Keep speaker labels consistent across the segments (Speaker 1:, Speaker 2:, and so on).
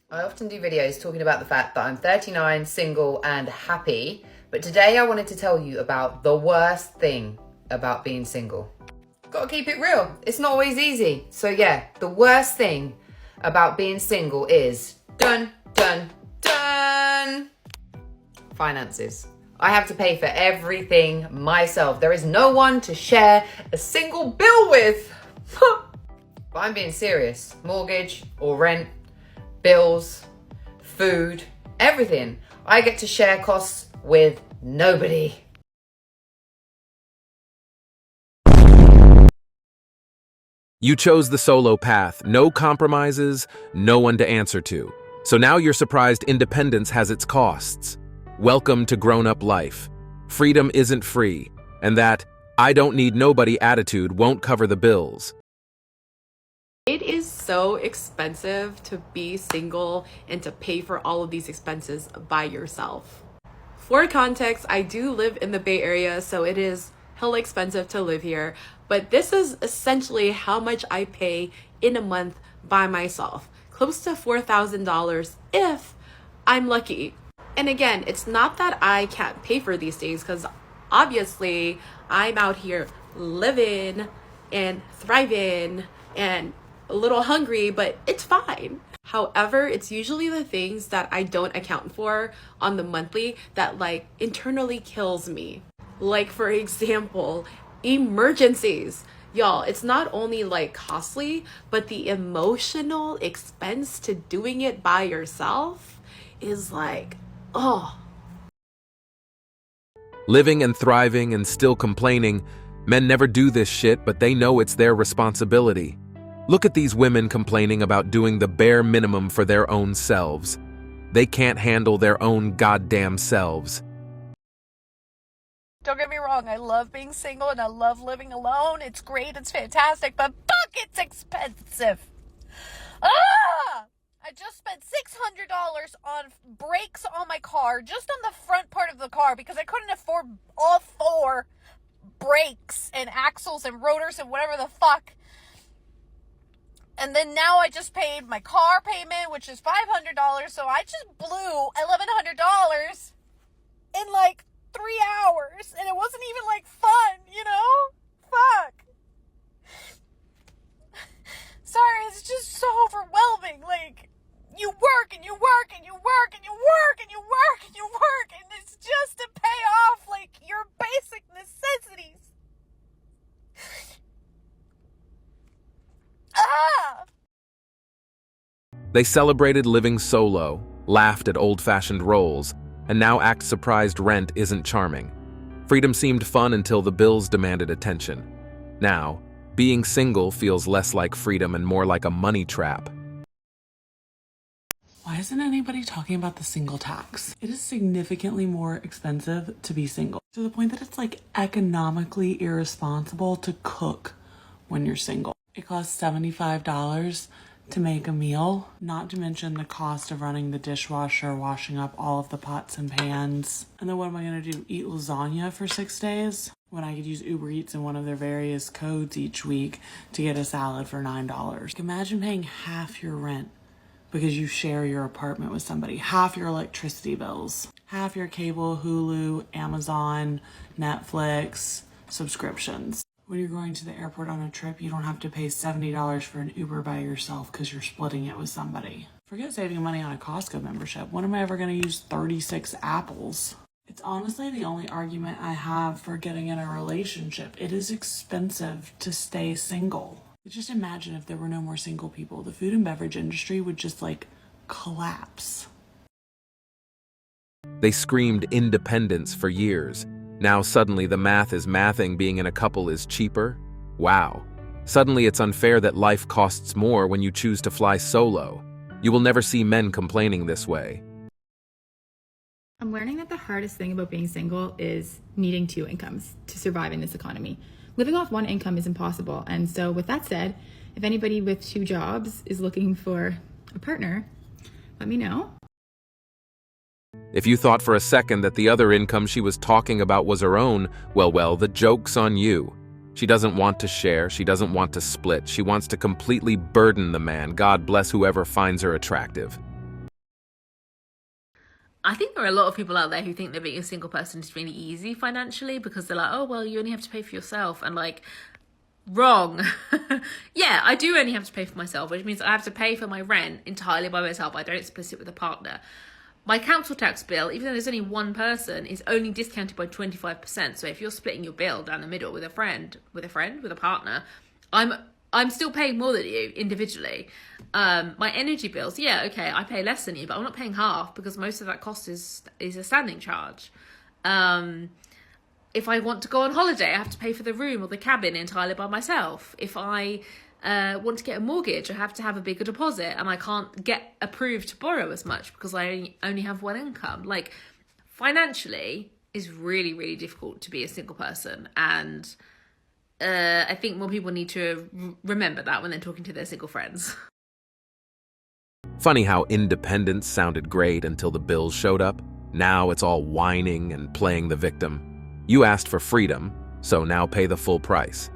Speaker 1: I often do videos talking about the fact that I'm 39, single and happy, but today I wanted to tell you about the worst thing about being single. Gotta keep it real, it's not always easy. So yeah, the worst thing about being single is dun, dun, dun, finances. I have to pay for everything myself. There is no one to share a single bill with. But I'm being serious. Mortgage or rent, bills, food, everything. I get to share costs with nobody.
Speaker 2: You chose the solo path, no compromises, no one to answer to. So now you're surprised independence has its costs. Welcome to grown-up life. Freedom isn't free, and that "I don't need nobody" attitude won't cover the bills.
Speaker 3: It is so expensive to be single and to pay for all of these expenses by yourself. For context, I do live in the Bay Area, so it is hella expensive to live here, but this is essentially how much I pay in a month by myself. Close to $4,000 if I'm lucky. And again, it's not that I can't pay for these things, because obviously I'm out here living and thriving and a little hungry, but it's fine. However, it's usually the things that I don't account for on the monthly that like internally kills me. Like for example, emergencies. Y'all, it's not only like costly, but the emotional expense to doing it by yourself is like, oh.
Speaker 2: Living and thriving and still complaining, men never do this shit, but they know it's their responsibility. Look at these women complaining about doing the bare minimum for their own selves. They can't handle their own goddamn selves.
Speaker 4: Don't get me wrong, I love being single and I love living alone. It's great, it's fantastic, but fuck, it's expensive. I just spent $600 on brakes on my car, just on the front part of the car, because I couldn't afford all four brakes and axles and rotors and whatever the fuck. And then now I just paid my car payment, which is $500, so I just blew $1,100 in like 3 hours, and it wasn't even like fun, you know? Fuck. Sorry, it's just so overwhelming. Like, you work and you work and you work and you work and you work and you work, and it's just to pay off like your basic necessities.
Speaker 2: They celebrated living solo, laughed at old-fashioned roles, and now act surprised rent isn't charming. Freedom seemed fun until the bills demanded attention. Now, being single feels less like freedom and more like a money trap.
Speaker 5: Why isn't anybody talking about the single tax? It is significantly more expensive to be single, to the point that it's like economically irresponsible to cook when you're single. It costs $75 to make a meal, not to mention the cost of running the dishwasher, washing up all of the pots and pans. And then what am I gonna do, eat lasagna for 6 days? When I could use Uber Eats and one of their various codes each week to get a salad for $9. Imagine paying half your rent because you share your apartment with somebody, half your electricity bills, half your cable, Hulu, Amazon, Netflix, subscriptions. When you're going to the airport on a trip, you don't have to pay $70 for an Uber by yourself because you're splitting it with somebody. Forget saving money on a Costco membership. When am I ever going to use 36 apples? It's honestly the only argument I have for getting in a relationship. It is expensive to stay single. But just imagine if there were no more single people. The food and beverage industry would just like collapse.
Speaker 2: They screamed independence for years. Now suddenly the math is mathing being in a couple is cheaper? Wow. Suddenly it's unfair that life costs more when you choose to fly solo. You will never see men complaining this way.
Speaker 6: I'm learning that the hardest thing about being single is needing 2 incomes to survive in this economy. Living off 1 income is impossible. And so with that said, if anybody with 2 jobs is looking for a partner, let me know.
Speaker 2: If you thought for a second that the other income she was talking about was her own, well, the joke's on you. She doesn't want to share, she doesn't want to split, she wants to completely burden the man. God bless whoever finds her attractive.
Speaker 7: I think there are a lot of people out there who think that being a single person is really easy financially because they're like, oh, well, you only have to pay for yourself. And like, wrong. Yeah, I do only have to pay for myself, which means I have to pay for my rent entirely by myself. I don't split it with a partner. My council tax bill, even though there's only one person, is only discounted by 25%. So if you're splitting your bill down the middle with a partner, I'm still paying more than you individually. My energy bills, yeah, okay, I pay less than you, but I'm not paying half because most of that cost is a standing charge. If I want to go on holiday, I have to pay for the room or the cabin entirely by myself. If I want to get a mortgage, I have to have a bigger deposit, and I can't get approved to borrow as much because I only have one income. Like, financially, it's really, really difficult to be a single person, and I think more people need to remember that when they're talking to their single friends.
Speaker 2: Funny how independence sounded great until the bills showed up. Now it's all whining and playing the victim. You asked for freedom, so now pay the full price.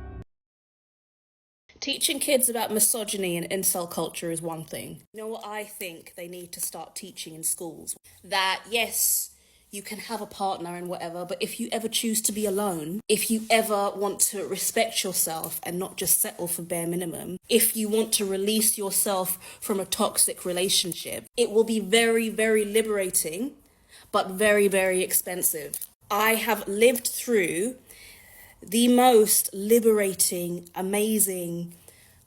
Speaker 8: Teaching kids about misogyny and incel culture is one thing. You know what I think they need to start teaching in schools? That, yes, you can have a partner and whatever, but if you ever choose to be alone, if you ever want to respect yourself and not just settle for bare minimum, if you want to release yourself from a toxic relationship, it will be very, very liberating, but very, very expensive. I have lived through the most liberating, amazing,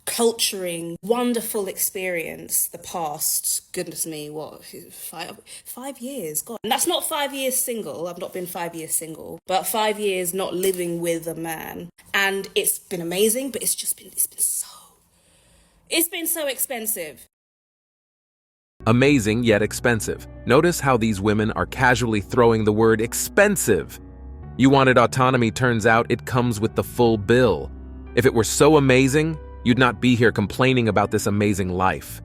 Speaker 8: culturing, wonderful experience the past, goodness me, what, 5 years? God. And that's not 5 years single. I've not been 5 years single, but 5 years not living with a man. And it's been amazing, but it's been so expensive.
Speaker 2: Amazing yet expensive. Notice how these women are casually throwing the word expensive. You wanted autonomy, turns out it comes with the full bill. If it were so amazing, you'd not be here complaining about this amazing life.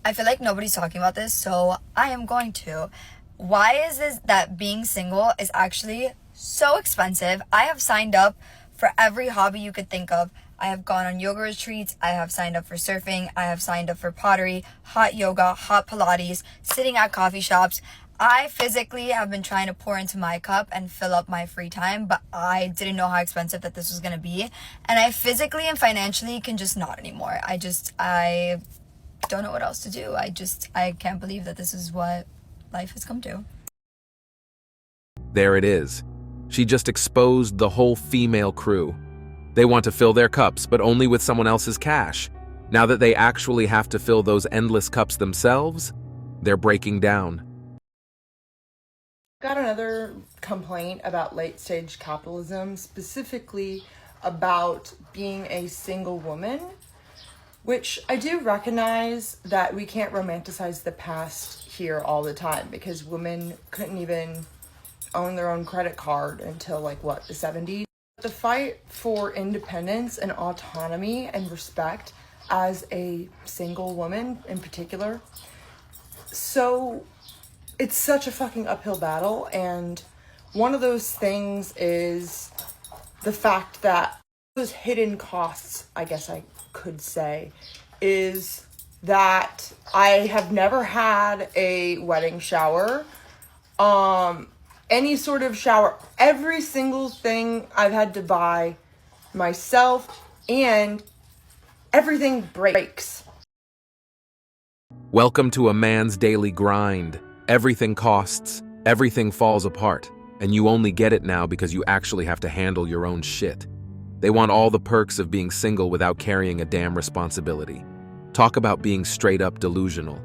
Speaker 9: I feel like nobody's talking about this, so I am going to. Why is it that being single is actually so expensive? I have signed up for every hobby you could think of. I have gone on yoga retreats, I have signed up for surfing, I have signed up for pottery, hot yoga, hot Pilates, sitting at coffee shops. I physically have been trying to pour into my cup and fill up my free time, but I didn't know how expensive that this was going to be. And I physically and financially can just not anymore. I don't know what else to do. I can't believe that this is what life has come to.
Speaker 2: There it is. She just exposed the whole female crew. They want to fill their cups, but only with someone else's cash. Now that they actually have to fill those endless cups themselves, they're breaking down.
Speaker 10: Got another complaint about late-stage capitalism, specifically about being a single woman, which I do recognize that we can't romanticize the past here all the time because women couldn't even own their own credit card until the 70s. The fight for independence and autonomy and respect as a single woman in particular, so it's such a fucking uphill battle, and one of those things is the fact that those hidden costs, I guess I could say, is that I have never had a wedding shower, any sort of shower. Every single thing I've had to buy myself, and everything breaks.
Speaker 2: Welcome to a man's daily grind. Everything costs, everything falls apart, and you only get it now because you actually have to handle your own shit. They want all the perks of being single without carrying a damn responsibility. Talk about being straight up delusional.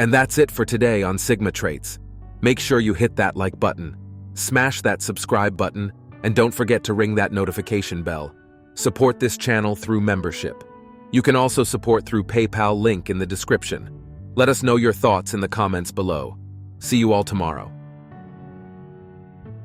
Speaker 2: And that's it for today on Sigma Traits. Make sure you hit that like button, smash that subscribe button, and don't forget to ring that notification bell. Support this channel through membership. You can also support through PayPal, link in the description. Let us know your thoughts in the comments below. See you all tomorrow.